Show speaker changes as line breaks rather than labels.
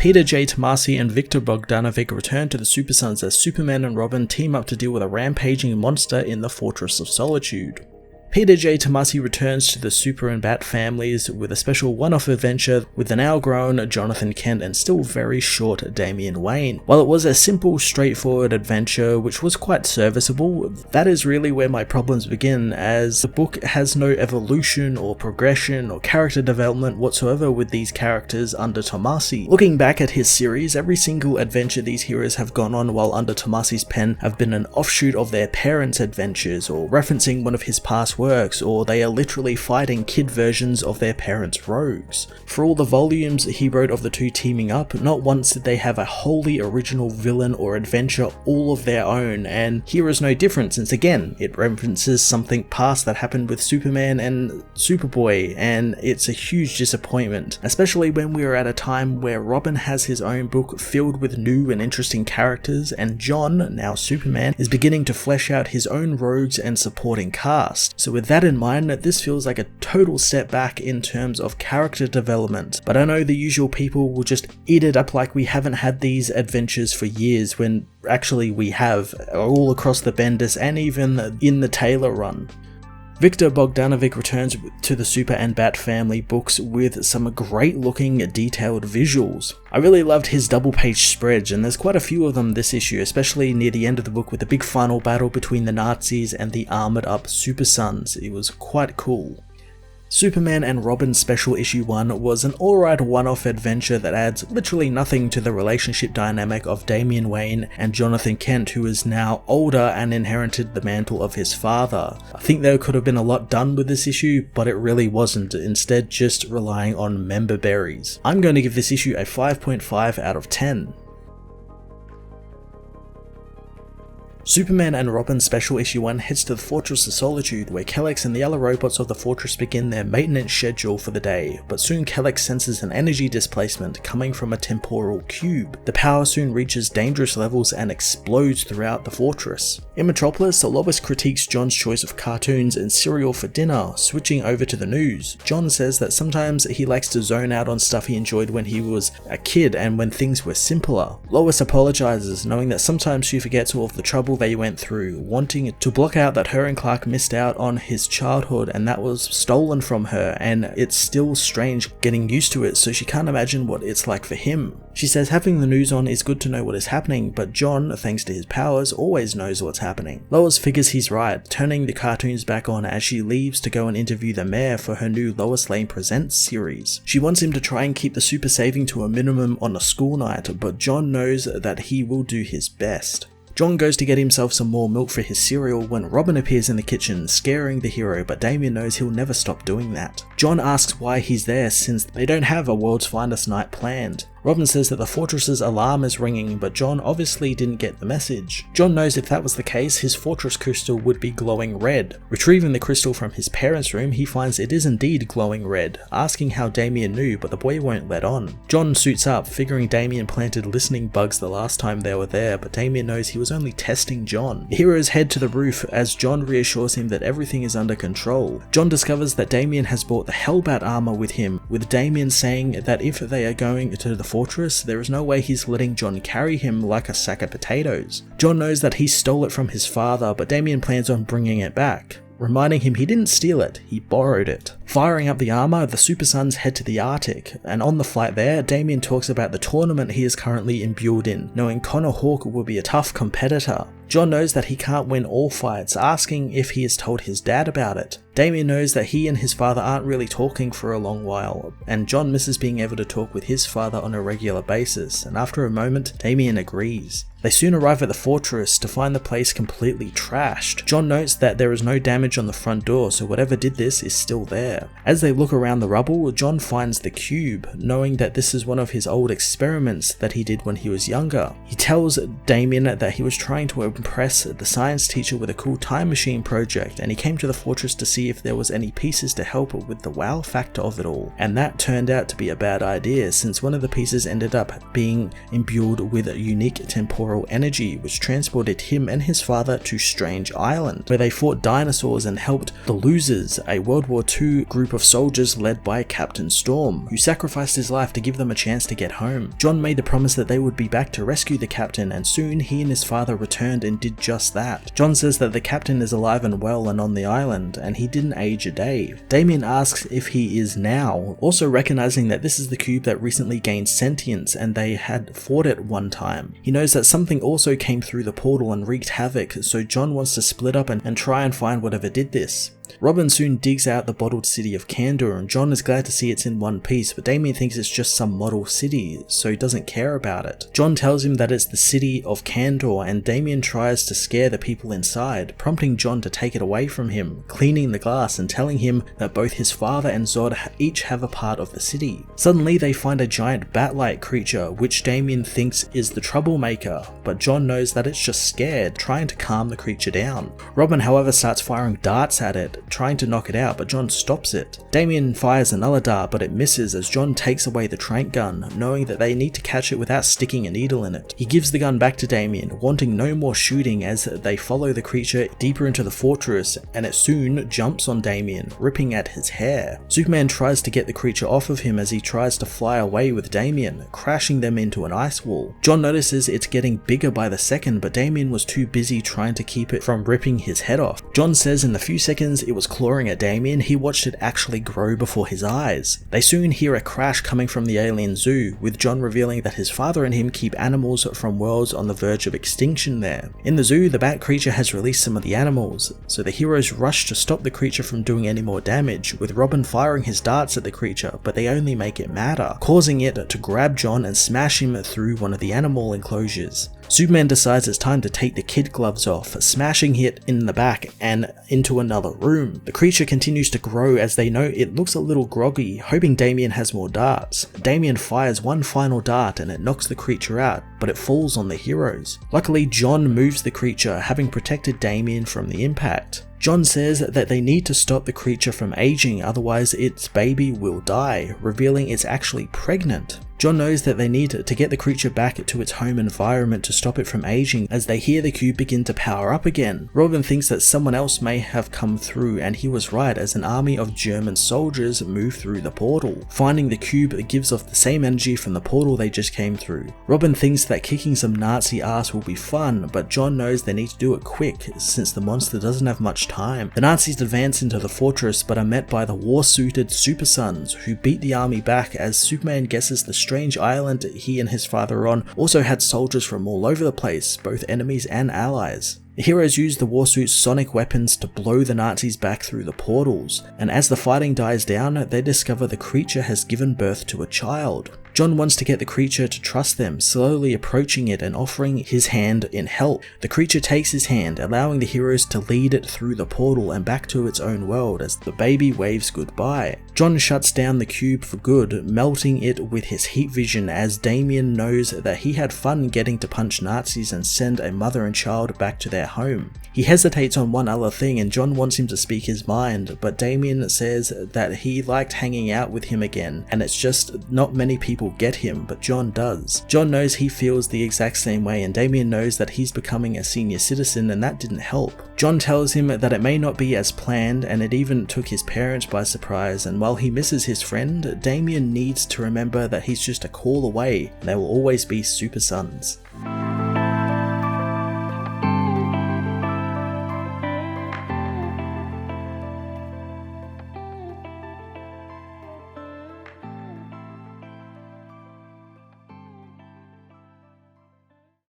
Peter J. Tomasi and Victor Bogdanovic return to the Super Sons as Superman and Robin team up to deal with a rampaging monster in the Fortress of Solitude. Peter J. Tomasi returns to the Super and Bat families with a special one-off adventure with the now-grown Jonathan Kent and still very short Damian Wayne. While it was a simple, straightforward adventure which was quite serviceable, that is really where my problems begin, as the book has no evolution or progression or character development whatsoever with these characters under Tomasi. Looking back at his series, every single adventure these heroes have gone on while under Tomasi's pen have been an offshoot of their parents' adventures, or referencing one of his past works, or they are literally fighting kid versions of their parents' rogues. For all the volumes he wrote of the two teaming up, not once did they have a wholly original villain or adventure all of their own, and here is no different since again, it references something past that happened with Superman and Superboy, and it's a huge disappointment, especially when we are at a time where Robin has his own book filled with new and interesting characters, and John, now Superman, is beginning to flesh out his own rogues and supporting cast. So with that in mind, this feels like a total step back in terms of character development, but I know the usual people will just eat it up like we haven't had these adventures for years, when actually we have, all across the Bendis and even in the Taylor run. Victor Bogdanovic returns to the Super and Bat family books with some great looking detailed visuals. I really loved his double page spreads, and there's quite a few of them this issue, especially near the end of the book with the big final battle between the Nazis and the armoured up Super Sons. It was quite cool. Superman and Robin Special Issue 1 was an alright one-off adventure that adds literally nothing to the relationship dynamic of Damian Wayne and Jonathan Kent, who is now older and inherited the mantle of his father. I think there could have been a lot done with this issue, but it really wasn't, instead just relying on member berries. I'm going to give this issue a 5.5 out of 10. Superman and Robin Special Issue 1 heads to the Fortress of Solitude, where Kellex and the other robots of the fortress begin their maintenance schedule for the day, but soon Kellex senses an energy displacement coming from a temporal cube. The power soon reaches dangerous levels and explodes throughout the fortress. In Metropolis, Lois critiques John's choice of cartoons and cereal for dinner, switching over to the news. John says that sometimes he likes to zone out on stuff he enjoyed when he was a kid and when things were simpler. Lois apologizes, knowing that sometimes she forgets all of the trouble they went through, wanting to block out that her and Clark missed out on his childhood and that was stolen from her, and it's still strange getting used to it, so she can't imagine what it's like for him. She says having the news on is good to know what is happening, but John, thanks to his powers, always knows what's happening. Lois figures he's right, turning the cartoons back on as she leaves to go and interview the mayor for her new Lois Lane Presents series. She wants him to try and keep the super saving to a minimum on a school night, but John knows that he will do his best. John goes to get himself some more milk for his cereal when Robin appears in the kitchen, scaring the hero, but Damian knows he'll never stop doing that. John asks why he's there since they don't have a world's finest night planned. Robin says that the fortress's alarm is ringing, but John obviously didn't get the message. John knows if that was the case, his fortress crystal would be glowing red. Retrieving the crystal from his parents' room, he finds it is indeed glowing red, asking how Damian knew, but the boy won't let on. John suits up, figuring Damian planted listening bugs the last time they were there, but Damian knows he was only testing John. The heroes head to the roof as John reassures him that everything is under control. John discovers that Damian has brought the Hellbat armor with him, with Damian saying that if they are going to the fortress, there is no way he's letting John carry him like a sack of potatoes. John knows that he stole it from his father, but Damian plans on bringing it back, reminding him he didn't steal it, he borrowed it. Firing up the armor, the Super Sons head to the Arctic, and on the flight there, Damian talks about the tournament he is currently imbued in, knowing Connor Hawke will be a tough competitor. John knows that he can't win all fights, asking if he has told his dad about it. Damian knows that he and his father aren't really talking for a long while, and John misses being able to talk with his father on a regular basis, and after a moment, Damian agrees. They soon arrive at the fortress to find the place completely trashed. John notes that there is no damage on the front door, so whatever did this is still there. As they look around the rubble, John finds the cube, knowing that this is one of his old experiments that he did when he was younger. He tells Damian that he was trying to impress the science teacher with a cool time machine project, and he came to the fortress to see see if there was any pieces to help with the wow factor of it all, and that turned out to be a bad idea since one of the pieces ended up being imbued with a unique temporal energy which transported him and his father to Strange Island, where they fought dinosaurs and helped the Losers, a World War II group of soldiers led by Captain Storm, who sacrificed his life to give them a chance to get home. John made a promise that they would be back to rescue the captain, and soon he and his father returned and did just that. John says that the captain is alive and well and on the island, and he didn't age a day. Damien asks if he is now, also recognizing that this is the cube that recently gained sentience and they had fought it one time. He knows that something also came through the portal and wreaked havoc, so John wants to split up and try and find whatever did this. Robin soon digs out the bottled city of Kandor, and John is glad to see it's in one piece, but Damien thinks it's just some model city, so he doesn't care about it. John tells him that it's the city of Kandor, and Damien tries to scare the people inside, prompting John to take it away from him, cleaning the glass and telling him that both his father and Zod each have a part of the city. Suddenly they find a giant bat-like creature, which Damien thinks is the troublemaker, but John knows that it's just scared, trying to calm the creature down. Robin, however, starts firing darts at it, trying to knock it out, but John stops it. Damien fires another dart, but it misses as John takes away the trank gun, knowing that they need to catch it without sticking a needle in it. He gives the gun back to Damien, wanting no more shooting as they follow the creature deeper into the fortress, and it soon jumps on Damien, ripping at his hair. Superman tries to get the creature off of him as he tries to fly away with Damien, crashing them into an ice wall. John notices it's getting bigger by the second, but Damien was too busy trying to keep it from ripping his head off. John says in the few seconds it was clawing at Damien, he watched it actually grow before his eyes. They soon hear a crash coming from the alien zoo, with John revealing that his father and him keep animals from worlds on the verge of extinction there. In the zoo, the bat creature has released some of the animals, so the heroes rush to stop the creature from doing any more damage, with Robin firing his darts at the creature, but they only make it madder, causing it to grab John and smash him through one of the animal enclosures. Superman decides it's time to take the kid gloves off, smashing it in the back and into another room. The creature continues to grow as they know it looks a little groggy, hoping Damien has more darts. Damien fires one final dart and it knocks the creature out, but it falls on the heroes. Luckily, John moves the creature, having protected Damien from the impact. John says that they need to stop the creature from aging, otherwise its baby will die, revealing it's actually pregnant. John knows that they need to get the creature back to its home environment to stop it from aging as they hear the cube begin to power up again. Robin thinks that someone else may have come through, and he was right as an army of German soldiers move through the portal. Finding the cube gives off the same energy from the portal they just came through. Robin thinks that kicking some Nazi ass will be fun, but John knows they need to do it quick since the monster doesn't have much time. The Nazis advance into the fortress but are met by the war-suited Super Sons, who beat the army back as Superman guesses the strange island he and his father are on also had soldiers from all over the place, both enemies and allies. The heroes use the warsuit's sonic weapons to blow the Nazis back through the portals, and as the fighting dies down, they discover the creature has given birth to a child. John wants to get the creature to trust them, slowly approaching it and offering his hand in help. The creature takes his hand, allowing the heroes to lead it through the portal and back to its own world as the baby waves goodbye. John shuts down the cube for good, melting it with his heat vision as Damien knows that he had fun getting to punch Nazis and send a mother and child back to their home. He hesitates on one other thing and John wants him to speak his mind, but Damien says that he liked hanging out with him again, and it's just not many people get him, but John does. John knows he feels the exact same way, and Damien knows that he's becoming a senior citizen and that didn't help. John tells him that it may not be as planned, and it even took his parents by surprise, and while he misses his friend, Damien needs to remember that he's just a call away and there will always be Super Sons.